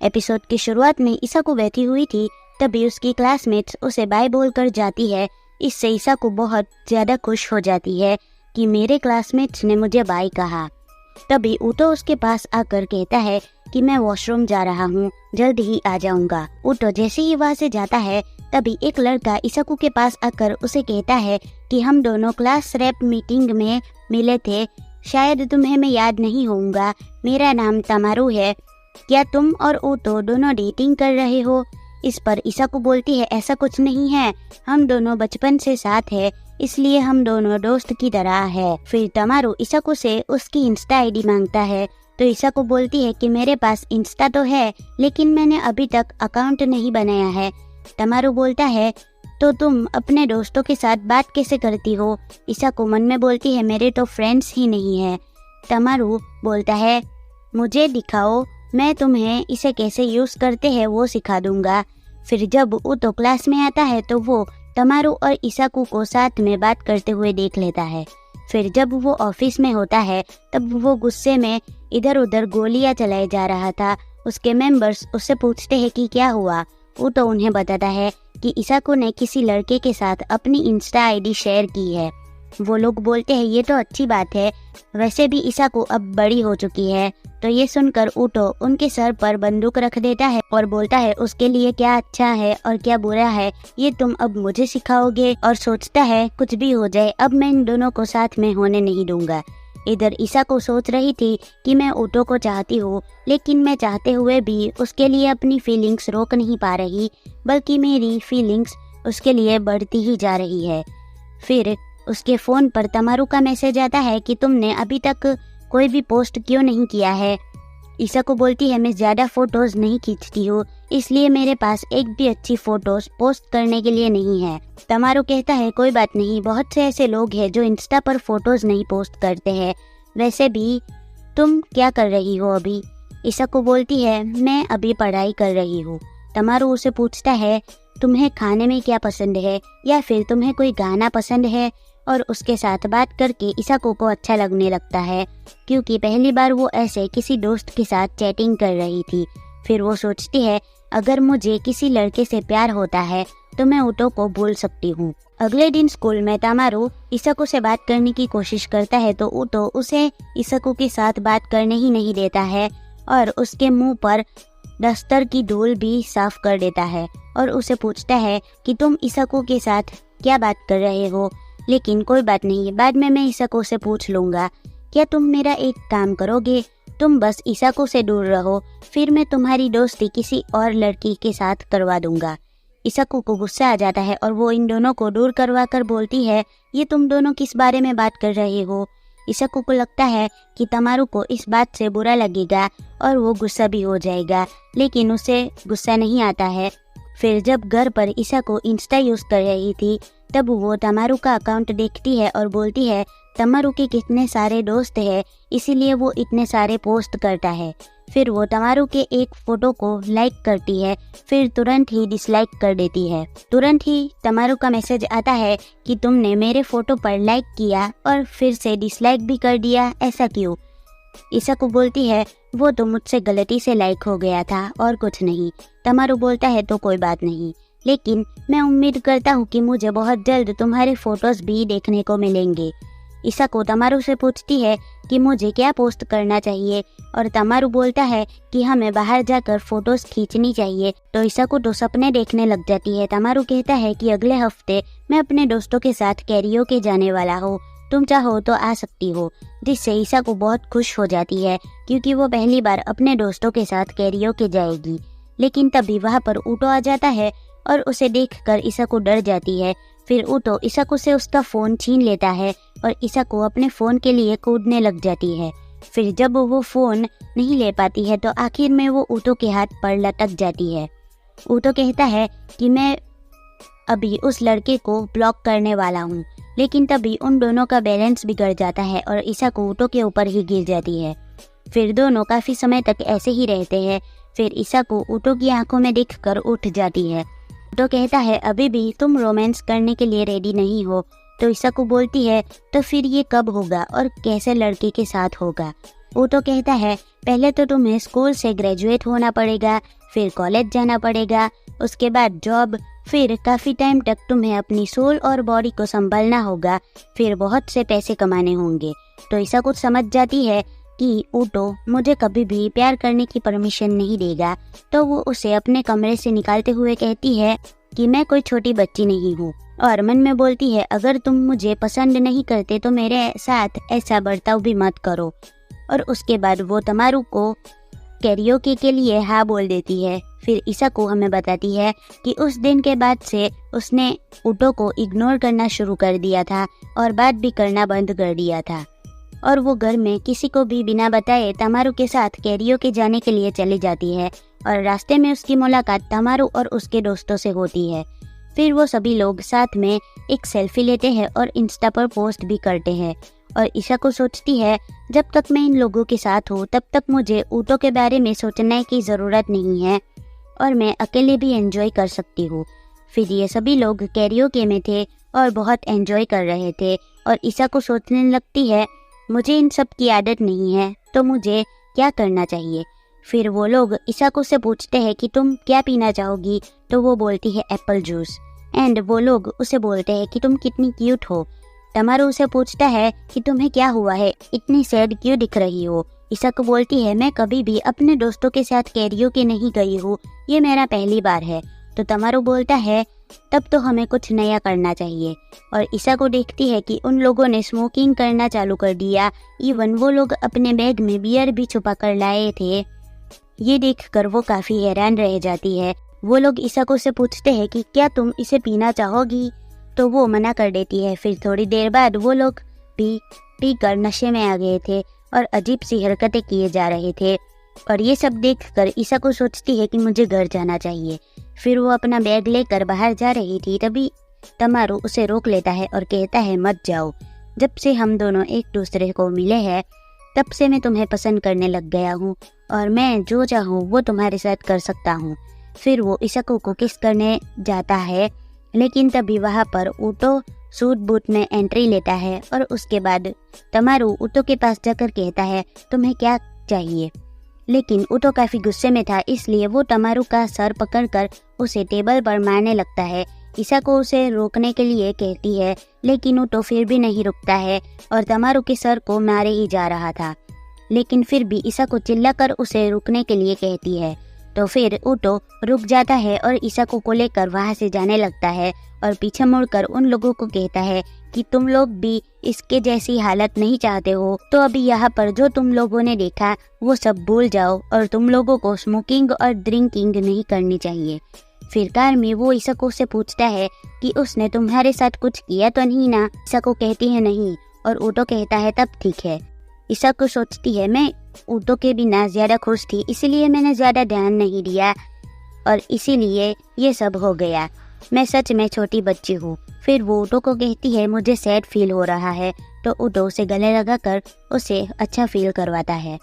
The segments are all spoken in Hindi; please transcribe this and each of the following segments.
एपिसोड की शुरुआत में ईसाकू बैठी हुई थी, तभी उसकी क्लासमेट्स उसे बाय बोलकर जाती है। इससे ईसाकू बहुत ज़्यादा खुश हो जाती है कि मेरे क्लासमेट्स ने मुझे बाय कहा। तभी ऊतो उसके पास आकर कहता है कि मैं वॉशरूम जा रहा हूँ, जल्द ही आ जाऊंगा। ऊतो जैसे ही वहाँ से जाता है तभी एक लड़का ईसाकू के पास आकर उसे कहता है कि हम दोनों क्लास रैप मीटिंग में मिले थे, शायद तुम्हें मैं याद नहीं होऊंगा, मेरा नाम तमारू है, क्या तुम और ऊतो दोनों डेटिंग कर रहे हो? इस पर ईसाकू बोलती है ऐसा कुछ नहीं है, हम दोनों बचपन से साथ है, इसलिए हम दोनों दोस्त की तरह है। फिर तमारू ईसाकू से उसकी इंस्टा आईडी मांगता है तो ईसाकू बोलती है कि मेरे पास इंस्टा तो है, लेकिन मैंने अभी तक अकाउंट नहीं बनाया है। तमारू बोलता है तो तुम अपने दोस्तों के साथ बात कैसे करती हो? ईसाकू मन में बोलती है मेरे तो फ्रेंड्स ही नहीं है। तमारू बोलता है मुझे दिखाओ, मैं तुम्हें इसे कैसे यूज करते हैं वो सिखा दूंगा। फिर जब ऊतो क्लास में आता है तो वो तमारू और ईसाकू को साथ में बात करते हुए देख लेता है। फिर जब वो ऑफिस में होता है तब वो गुस्से में इधर उधर गोलियां चलाए जा रहा था। उसके मेंबर्स उससे पूछते हैं कि क्या हुआ। ऊतो उन्हें बताता है कि ईसाकू ने किसी लड़के के साथ अपनी इंस्टा आईडी शेयर की है। वो लोग बोलते हैं ये तो अच्छी बात है, वैसे भी ईसाकू अब बड़ी हो चुकी है। तो ये सुनकर ऊतो उनके सर पर बंदूक रख देता है और बोलता है उसके लिए क्या अच्छा है और क्या बुरा है ये तुम अब मुझे सिखाओगे, और सोचता है कुछ भी हो जाए अब मैं इन दोनों को साथ में होने नहीं दूंगा। इधर ईसाकू सोच रही थी कि मैं ऊतो को चाहती हूँ, लेकिन मैं चाहते हुए भी उसके लिए अपनी फीलिंग्स रोक नहीं पा रही, बल्कि मेरी फीलिंग्स उसके लिए बढ़ती ही जा रही है। फिर उसके फ़ोन पर तमारू का मैसेज आता है कि तुमने अभी तक कोई भी पोस्ट क्यों नहीं किया है। ईसाकू बोलती है मैं ज़्यादा फ़ोटोज़ नहीं खींचती हूँ, इसलिए मेरे पास एक भी अच्छी फ़ोटोज़ पोस्ट करने के लिए नहीं है। तमारू कहता है कोई बात नहीं, बहुत से ऐसे लोग हैं जो इंस्टा पर फ़ोटोज़ नहीं पोस्ट करते हैं, वैसे भी तुम क्या कर रही हो अभी? ईसाकू बोलती है मैं अभी पढ़ाई कर रही हूँ। तमारू उसे पूछता है तुम्हें खाने में क्या पसंद है, या फिर तुम्हें कोई गाना पसंद है, और उसके साथ बात करके ईसाकू को अच्छा लगने लगता है, क्योंकि पहली बार वो ऐसे किसी दोस्त के साथ चैटिंग कर रही थी। फिर वो सोचती है अगर मुझे किसी लड़के से प्यार होता है तो मैं ऊतो को भूल सकती हूँ। अगले दिन स्कूल में तमारू ईसाकू से बात करने की कोशिश करता है तो ऊतो उसे ईसाकू के साथ बात करने ही नहीं देता है और उसके मुंह पर दस्तर की धूल भी साफ कर देता है और उसे पूछता है कि तुम ईसाकू के साथ क्या बात कर रहे हो, लेकिन कोई बात नहीं, बाद में मैं ईसाकू से पूछ लूँगा। क्या तुम मेरा एक काम करोगे? तुम बस ईसाकू से दूर रहो, फिर मैं तुम्हारी दोस्ती किसी और लड़की के साथ करवा दूंगा। ईसाकू को गुस्सा आ जाता है और वो इन दोनों को दूर करवा कर बोलती है ये तुम दोनों किस बारे में बात कर रहे हो? ईसाकू को लगता है कि तमारू को इस बात से बुरा लगेगा और वो गुस्सा भी हो जाएगा, लेकिन उसे गुस्सा नहीं आता है। फिर जब घर पर ईसाकू इंस्टा यूज कर रही थी तब वो तमारू का अकाउंट देखती है और बोलती है तमारू के कितने सारे दोस्त हैं, इसीलिए वो इतने सारे पोस्ट करता है। फिर वो तमारू के एक फोटो को लाइक करती है, फिर तुरंत ही डिसलाइक कर देती है। तुरंत ही तमारू का मैसेज आता है कि तुमने मेरे फोटो पर लाइक किया और फिर से डिसलाइक भी कर दिया, ऐसा क्यों? ईसाकू बोलती है वो तो मुझसे गलती से लाइक हो गया था और कुछ नहीं। तमारू बोलता है तो कोई बात नहीं, लेकिन मैं उम्मीद करता हूँ कि मुझे बहुत जल्द तुम्हारे फोटोज भी देखने को मिलेंगे। ईसाकू तमारू से पूछती है कि मुझे क्या पोस्ट करना चाहिए और तमारू बोलता है कि हमें बाहर जाकर फोटोज खींचनी चाहिए। तो ईसाकू तो सपने देखने लग जाती है। तमारू कहता है कि अगले हफ्ते मैं अपने दोस्तों के साथ कैरियोके जाने वाला हूँ, तुम चाहो तो आ सकती हो, जिससे ईसाकू बहुत खुश हो जाती है क्योंकि वो पहली बार अपने दोस्तों के साथ कैरियोके जाएगी। लेकिन तभी वहाँ पर ऊतो आ जाता है और उसे देखकर ईसाकू डर जाती है। फिर ऊतो ईसाकू से उसका फ़ोन छीन लेता है और ईसाकू अपने फ़ोन के लिए कूदने लग जाती है। फिर जब वो फ़ोन नहीं ले पाती है तो आखिर में वो ऊतो के हाथ पर लटक जाती है। ऊतो कहता है कि मैं अभी उस लड़के को ब्लॉक करने वाला हूँ, लेकिन तभी उन दोनों का बैलेंस बिगड़ जाता है और ईसाकू ऊतो के ऊपर ही गिर जाती है। फिर दोनों काफ़ी समय तक ऐसे ही रहते हैं। फिर ईसाकू ऊतो की आंखों में देखकर उठ जाती है। ऊतो कहता है अभी भी तुम रोमांस करने के लिए रेडी नहीं हो। तो ईसाकू बोलती है तो फिर ये कब होगा और कैसे लड़के के साथ होगा? ऊटो कहता है पहले तो तुम्हें स्कूल से ग्रेजुएट होना पड़ेगा, फिर कॉलेज जाना पड़ेगा, उसके बाद जॉब, फिर काफ़ी टाइम तक तुम्हें अपनी सोल और बॉडी को संभालना होगा, फिर बहुत से पैसे कमाने होंगे। तो ईसा कुछ समझ जाती है कि ऊटो मुझे कभी भी प्यार करने की परमिशन नहीं देगा, तो वो उसे अपने कमरे से निकालते हुए कहती है कि मैं कोई छोटी बच्ची नहीं हूँ, और मन में बोलती है अगर तुम मुझे पसंद नहीं करते तो मेरे साथ ऐसा बर्ताव भी मत करो। और उसके बाद वो तमारू को कैरियोके के लिए हाँ बोल देती है। फिर ईसा को हमें बताती है कि उस दिन के बाद से उसने ऊटो को इग्नोर करना शुरू कर दिया था और बात भी करना बंद कर दिया था, और वो घर में किसी को भी बिना बताए तमारू के साथ कैरियोके जाने के लिए चली जाती है। और रास्ते में उसकी मुलाकात तमारू और उसके दोस्तों से होती है। फिर वो सभी लोग साथ में एक सेल्फी लेते हैं और इंस्टा पर पोस्ट भी करते हैं। और ईसा को सोचती है जब तक मैं इन लोगों के साथ हूँ तब तक मुझे ऊटो के बारे में सोचने की ज़रूरत नहीं है और मैं अकेले भी एंजॉय कर सकती हूँ। फिर ये सभी लोग कैरियोके में थे और बहुत एंजॉय कर रहे थे, और ईसा को सोचने लगती है मुझे इन सब की आदत नहीं है, तो मुझे क्या करना चाहिए। फिर वो लोग ईसा को से पूछते हैं कि तुम क्या पीना चाहोगी, तो वो बोलती है एप्पल जूस। एंड वो लोग उसे बोलते हैं कि तुम कितनी क्यूट हो। तमारू उसे पूछता है कि तुम्हें क्या हुआ है, इतनी सैड क्यों दिख रही हो। ईसा को बोलती है मैं कभी भी अपने दोस्तों के साथ कैरियोके नहीं गई हूँ, ये मेरा पहली बार है। तो तमारू बोलता है तब तो हमें कुछ नया करना चाहिए। और ईसा को देखती है कि उन लोगों ने स्मोकिंग करना चालू कर दिया, इवन वो लोग अपने बैग में बियर भी छुपा कर लाए थे। ये देखकर वो काफ़ी हैरान रह जाती है। वो लोग ईसा को से पूछते हैं कि क्या तुम इसे पीना चाहोगी, तो वो मना कर देती है। फिर थोड़ी देर बाद वो लोग पी कर नशे में आ गए थे और अजीब सी हरकतें किए जा रहे थे, और ये सब देखकर ईसा को सोचती है कि मुझे घर जाना चाहिए। फिर वो अपना बैग लेकर बाहर जा रही थी, तभी तमारू उसे रोक लेता है और कहता है मत जाओ, जब से हम दोनों एक दूसरे को मिले हैं तब से मैं तुम्हें पसंद करने लग गया हूँ और मैं जो चाहूँ वो तुम्हारे साथ कर सकता हूँ। फिर वो ईसा को किस करने जाता है, लेकिन तभी वहाँ पर ऊटो सूट बूट में एंट्री लेता है, और उसके बाद तमारू ऊटो के पास जाकर कहता है तुम्हें क्या चाहिए। लेकिन ऊटो काफ़ी गुस्से में था, इसलिए वो तमारू का सर पकड़कर उसे टेबल पर मारने लगता है। ईसा को उसे रोकने के लिए कहती है, लेकिन ऊटो फिर भी नहीं रुकता है और तमारू के सर को मारे ही जा रहा था। लेकिन फिर भी ईसा को चिल्लाकर उसे रुकने के लिए कहती है, तो फिर ऊटो रुक जाता है और ईसा को लेकर वहाँ से जाने लगता है और पीछे मुड़कर उन लोगों को कहता है कि तुम लोग भी इसके जैसी हालत नहीं चाहते हो, तो अभी यहाँ पर जो तुम लोगों ने देखा वो सब भूल जाओ और तुम लोगों को स्मोकिंग और ड्रिंकिंग नहीं करनी चाहिए। फिर कार में वो ईसा को से पूछता है कि उसने तुम्हारे साथ कुछ किया तो नहीं ना। ईसा को कहती है नहीं, और ऊटो कहता है तब ठीक है। ईसा को सोचती है मैं ऊटो के बिना ज़्यादा खुश थी, इसीलिए मैंने ज़्यादा ध्यान नहीं दिया और इसीलिए ये सब हो गया। मैं सच में छोटी बच्ची हूँ। फिर वो ऊटो को कहती है मुझे सैड फील हो रहा है, तो ऊटो उसे गले लगाकर उसे अच्छा फील करवाता है।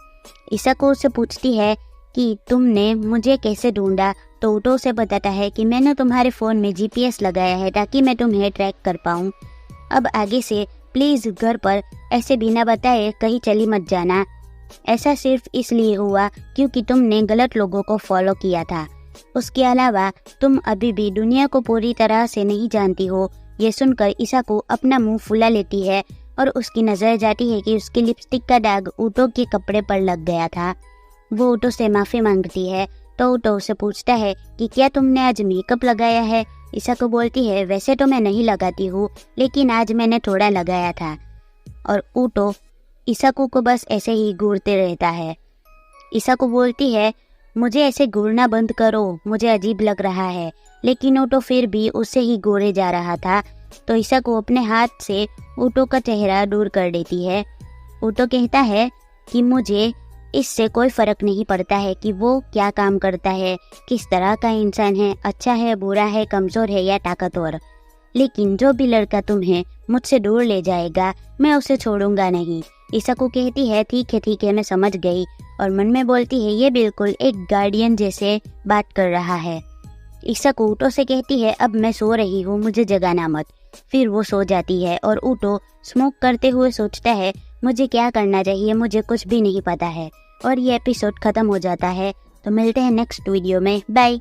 ईसा को उससे पूछती है कि तुमने मुझे कैसे ढूंढा, तो ऊटो उसे बताता है कि मैंने तुम्हारे फ़ोन में GPS लगाया है ताकि मैं तुम्हें ट्रैक कर पाऊँ। अब आगे से प्लीज़ घर पर ऐसे बिना बताए कहीं चली मत जाना। ऐसा सिर्फ इसलिए हुआ क्योंकि तुमने गलत लोगों को फॉलो किया था। उसके अलावा तुम अभी भी दुनिया को पूरी तरह से नहीं जानती हो। ये सुनकर ईसा को अपना मुंह फुला लेती है और उसकी नज़र जाती है कि उसकी लिपस्टिक का दाग ऊटो के कपड़े पर लग गया था। वो ऊटो से माफ़ी मांगती है, तो ऊटो उसे पूछता है कि क्या तुमने आज मेकअप लगाया है। ईसा को बोलती है वैसे तो मैं नहीं लगाती हूँ, लेकिन आज मैंने थोड़ा लगाया था। और ऊटो ईसा को बस ऐसे ही घूरते रहता है। ईसा को बोलती है मुझे ऐसे घूरना बंद करो, मुझे अजीब लग रहा है। लेकिन ऊटो फिर भी उससे ही घूरे जा रहा था, तो ईसा को अपने हाथ से ऊटो का चेहरा दूर कर देती है। ऊटो कहता है कि मुझे इससे कोई फ़र्क नहीं पड़ता है कि वो क्या काम करता है, किस तरह का इंसान है, अच्छा है, बुरा है, कमज़ोर है या ताकतवर, लेकिन जो भी लड़का तुम्हें मुझसे दूर ले जाएगा मैं उसे छोड़ूंगा नहीं। ईसा को कहती है ठीक है मैं समझ गई, और मन में बोलती है ये बिल्कुल एक गार्डियन जैसे बात कर रहा है। ईसा को ऊटो से कहती है अब मैं सो रही हूँ, मुझे जगाना मत। फिर वो सो जाती है और ऊटो स्मोक करते हुए सोचता है मुझे क्या करना चाहिए मुझे कुछ भी नहीं पता है। और ये एपिसोड ख़त्म हो जाता है। तो मिलते हैं नेक्स्ट वीडियो में। बाय।